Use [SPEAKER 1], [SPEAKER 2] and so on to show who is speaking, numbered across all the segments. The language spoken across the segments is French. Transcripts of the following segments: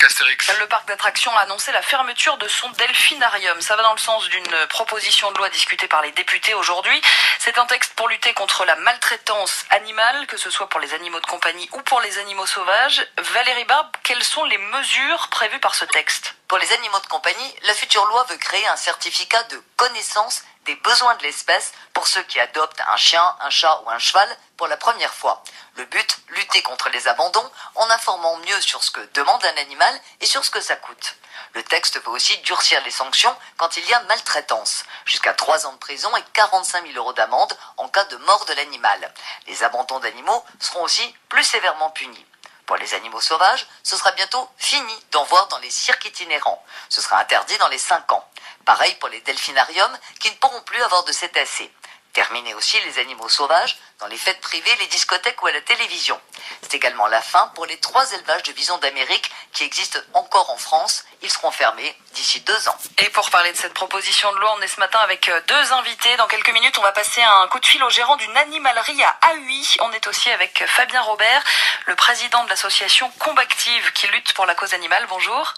[SPEAKER 1] Astérix.
[SPEAKER 2] Le parc d'attractions a annoncé la fermeture de son delphinarium. Ça va dans le sens d'une proposition de loi discutée par les députés aujourd'hui. C'est un texte pour lutter contre la maltraitance animale, que ce soit pour les animaux de compagnie ou pour les animaux sauvages. Valérie Barbe, quelles sont les mesures prévues par ce texte ?
[SPEAKER 3] Pour les animaux de compagnie, la future loi veut créer un certificat de connaissance des besoins de l'espèce pour ceux qui adoptent un chien, un chat ou un cheval pour la première fois. Le but, lutter contre les abandons en informant mieux sur ce que demande un animal et sur ce que ça coûte. Le texte veut aussi durcir les sanctions quand il y a maltraitance, jusqu'à 3 ans de prison et 45 000 € d'amende en cas de mort de l'animal. Les abandons d'animaux seront aussi plus sévèrement punis. Pour les animaux sauvages, ce sera bientôt fini d'en voir dans les cirques itinérants. Ce sera interdit dans les 5 ans. Pareil pour les delphinariums qui ne pourront plus avoir de cétacés. Terminer aussi les animaux sauvages dans les fêtes privées, les discothèques ou à la télévision. C'est également la fin pour les 3 élevages de visons d'Amérique qui existent encore en France. Ils seront fermés d'ici 2 ans.
[SPEAKER 2] Et pour parler de cette proposition de loi, on est ce matin avec 2 invités. Dans quelques minutes, on va passer un coup de fil au gérant d'une animalerie à Ahuy. On est aussi avec Fabien Robert, le président de l'association Combactive qui lutte pour la cause animale. Bonjour.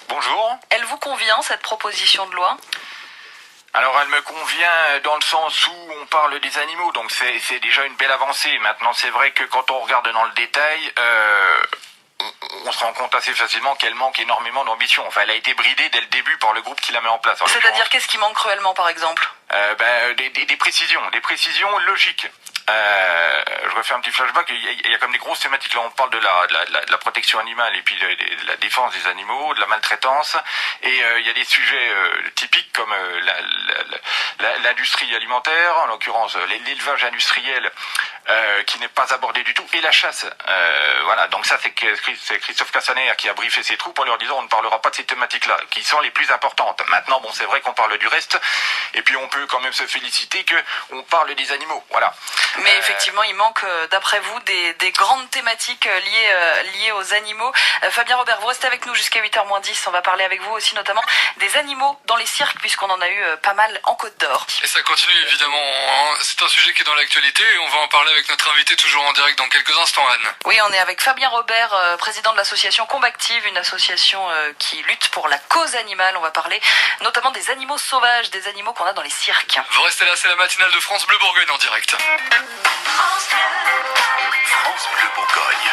[SPEAKER 4] Bonjour.
[SPEAKER 2] Elle vous convient, cette proposition de loi ?
[SPEAKER 4] Alors elle me convient dans le sens où on parle des animaux, donc c'est déjà une belle avancée. Maintenant c'est vrai que quand on regarde dans le détail, on se rend compte assez facilement qu'elle manque énormément d'ambition. Enfin elle a été bridée dès le début par le groupe qui la met en place.
[SPEAKER 2] C'est-à-dire qu'est-ce qui manque cruellement par exemple ?
[SPEAKER 4] Des précisions logiques. Je refais un petit flashback, il y a comme des grosses thématiques là, on parle de la protection animale et puis de la défense des animaux, de la maltraitance, et il y a des sujets typiques comme l'industrie alimentaire, en l'occurrence l'élevage industriel qui n'est pas abordé du tout, et la chasse. Voilà, donc ça c'est Christophe Cassaner qui a briefé ses troupes en leur disant on ne parlera pas de ces thématiques-là, qui sont les plus importantes. Maintenant, bon, c'est vrai qu'on parle du reste, et puis on peut quand même se féliciter qu'on parle des animaux, voilà.
[SPEAKER 2] Mais effectivement, il manque, d'après vous, des grandes thématiques liées aux animaux. Fabien Robert, vous restez avec nous jusqu'à 8h-10. On va parler avec vous aussi notamment des animaux dans les cirques, puisqu'on en a eu pas mal en Côte d'Or.
[SPEAKER 1] Et ça continue évidemment, hein. C'est un sujet qui est dans l'actualité et on va en parler avec notre invité toujours en direct dans quelques instants, Anne.
[SPEAKER 2] Oui, on est avec Fabien Robert, président de l'association Combactive, une association qui lutte pour la cause animale. On va parler notamment des animaux sauvages, des animaux qu'on a dans les cirques.
[SPEAKER 1] Vous restez là, c'est la matinale de France Bleu Bourgogne en direct.
[SPEAKER 5] France Bleu Bourgogne.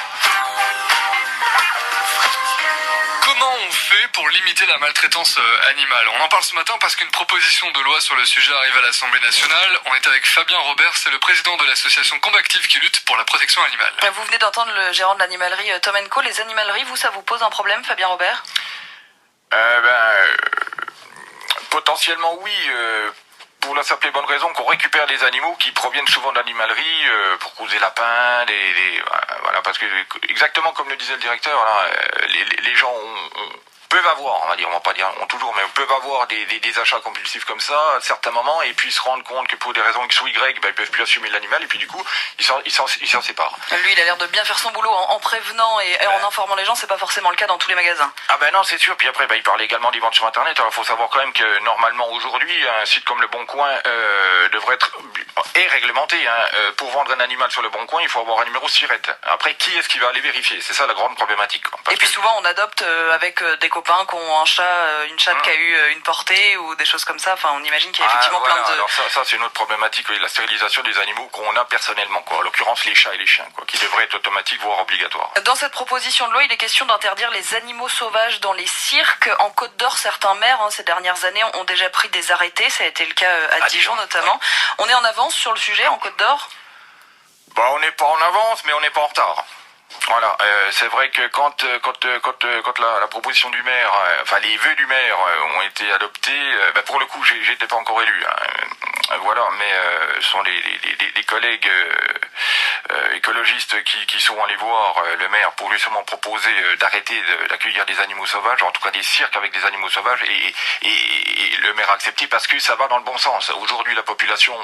[SPEAKER 1] Comment on fait pour limiter la maltraitance animale ? On en parle ce matin parce qu'une proposition de loi sur le sujet arrive à l'Assemblée nationale. On est avec Fabien Robert, c'est le président de l'association Combactive qui lutte pour la protection animale.
[SPEAKER 2] Vous venez d'entendre le gérant de l'animalerie Tom & Co. Les animaleries, vous, ça vous pose un problème, Fabien Robert ?
[SPEAKER 4] Potentiellement oui, pour la simple et bonne raison qu'on récupère des animaux qui proviennent souvent d'animaleries pour causer lapins, voilà, parce que exactement comme le disait le directeur, là, les gens peuvent avoir, on va dire, on va pas dire ont toujours, mais peuvent avoir des achats compulsifs comme ça à certains moments et puis se rendre compte que pour des raisons X ou Y, ils peuvent plus assumer l'animal et puis du coup ils s'en séparent.
[SPEAKER 2] Lui, il a l'air de bien faire son boulot en prévenant et en informant les gens. C'est pas forcément le cas dans tous les magasins.
[SPEAKER 4] Ah ben non, c'est sûr. Puis après, il parlait également des ventes sur Internet. Alors il faut savoir quand même que normalement aujourd'hui, un site comme Le Bon Coin devrait être réglementé. Pour vendre un animal sur Le Bon Coin, il faut avoir un numéro SIRET. Après, qui est-ce qui va aller vérifier ? C'est ça la grande problématique.
[SPEAKER 2] Et puis souvent, on adopte avec des copains qui ont un chat, une chatte qui a eu une portée ou des choses comme ça. Enfin, on imagine qu'il y a effectivement plein de...
[SPEAKER 4] Alors ça c'est une autre problématique, oui, la stérilisation des animaux qu'on a personnellement, quoi. En l'occurrence, les chats et les chiens, quoi, qui devraient être automatiques, voire obligatoires.
[SPEAKER 2] Dans cette proposition de loi, il est question d'interdire les animaux sauvages dans les cirques. En Côte d'Or, certains maires, ces dernières années, ont déjà pris des arrêtés. Ça a été le cas à Dijon notamment. Ouais. On est en avance sur le sujet en Côte d'Or ?
[SPEAKER 4] On n'est pas en avance, mais on n'est pas en retard. Voilà, c'est vrai que quand la proposition du maire, les vœux du maire ont été adoptés, pour le coup, j'étais pas encore élu. Voilà, mais ce sont des collègues écologistes qui sont allés voir le maire pour justement proposer d'arrêter d'accueillir des animaux sauvages, en tout cas des cirques avec des animaux sauvages, et le maire a accepté parce que ça va dans le bon sens. Aujourd'hui, la population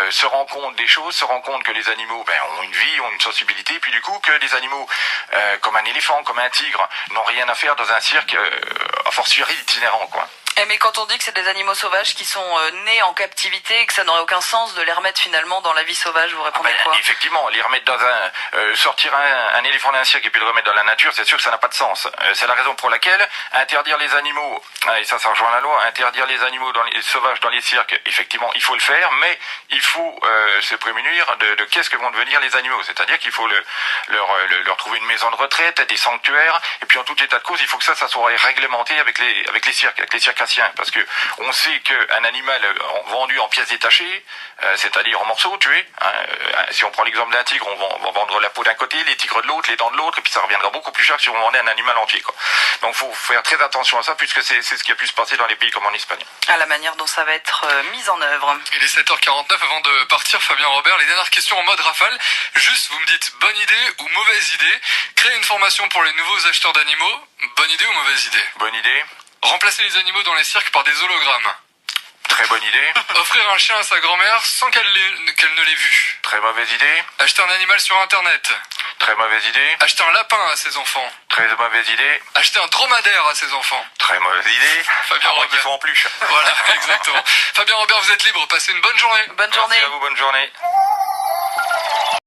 [SPEAKER 4] se rend compte des choses, se rend compte que les animaux ont une vie, ont une sensibilité, puis du coup que des animaux comme un éléphant, comme un tigre, n'ont rien à faire dans un cirque, a fortiori itinérant, quoi.
[SPEAKER 2] Mais quand on dit que c'est des animaux sauvages qui sont nés en captivité et que ça n'aurait aucun sens de les remettre finalement dans la vie sauvage, vous répondez quoi?
[SPEAKER 4] Effectivement, les remettre dans sortir un éléphant d'un cirque et puis le remettre dans la nature, c'est sûr que ça n'a pas de sens. C'est la raison pour laquelle interdire les animaux, et ça rejoint la loi, interdire les animaux sauvages dans les cirques, effectivement, il faut le faire, mais il faut se prémunir de qu'est-ce que vont devenir les animaux. C'est-à-dire qu'il faut leur trouver une maison de retraite, des sanctuaires, et puis en tout état de cause, il faut que ça soit réglementé avec les circassiens, parce que on sait qu'un animal vendu en pièces détachées, c'est-à-dire en morceaux tués, si on prend l'exemple d'un tigre, on va vendre la peau d'un côté, les tigres de l'autre, les dents de l'autre, et puis ça reviendra beaucoup plus cher que si on vendait un animal entier, quoi. Donc faut faire très attention à ça, puisque c'est ce qui a pu se passer dans les pays comme en Espagne.
[SPEAKER 2] À la manière dont ça va être mis en œuvre.
[SPEAKER 1] Il est 7h49, avant de partir, Fabien Robert, les dernières questions en mode rafale. Juste, vous me dites bonne idée ou mauvaise idée. Créer une formation pour les nouveaux acheteurs d'animaux, bonne idée ou mauvaise idée?
[SPEAKER 4] Bonne idée.
[SPEAKER 1] Remplacer les animaux dans les cirques par des hologrammes.
[SPEAKER 4] Très bonne idée.
[SPEAKER 1] Offrir un chien à sa grand-mère sans qu'elle ne l'ait vu.
[SPEAKER 4] Très mauvaise idée.
[SPEAKER 1] Acheter un animal sur internet.
[SPEAKER 4] Très mauvaise idée.
[SPEAKER 1] Acheter un lapin à ses enfants.
[SPEAKER 4] Très mauvaise idée.
[SPEAKER 1] Acheter un dromadaire à ses enfants.
[SPEAKER 4] Très mauvaise idée.
[SPEAKER 1] Fabien Robert.
[SPEAKER 4] Qu'ils sont en plus.
[SPEAKER 1] Voilà, exactement. Fabien Robert, vous êtes libre, passez une bonne journée.
[SPEAKER 2] Bonne journée.
[SPEAKER 4] Merci à vous, bonne journée.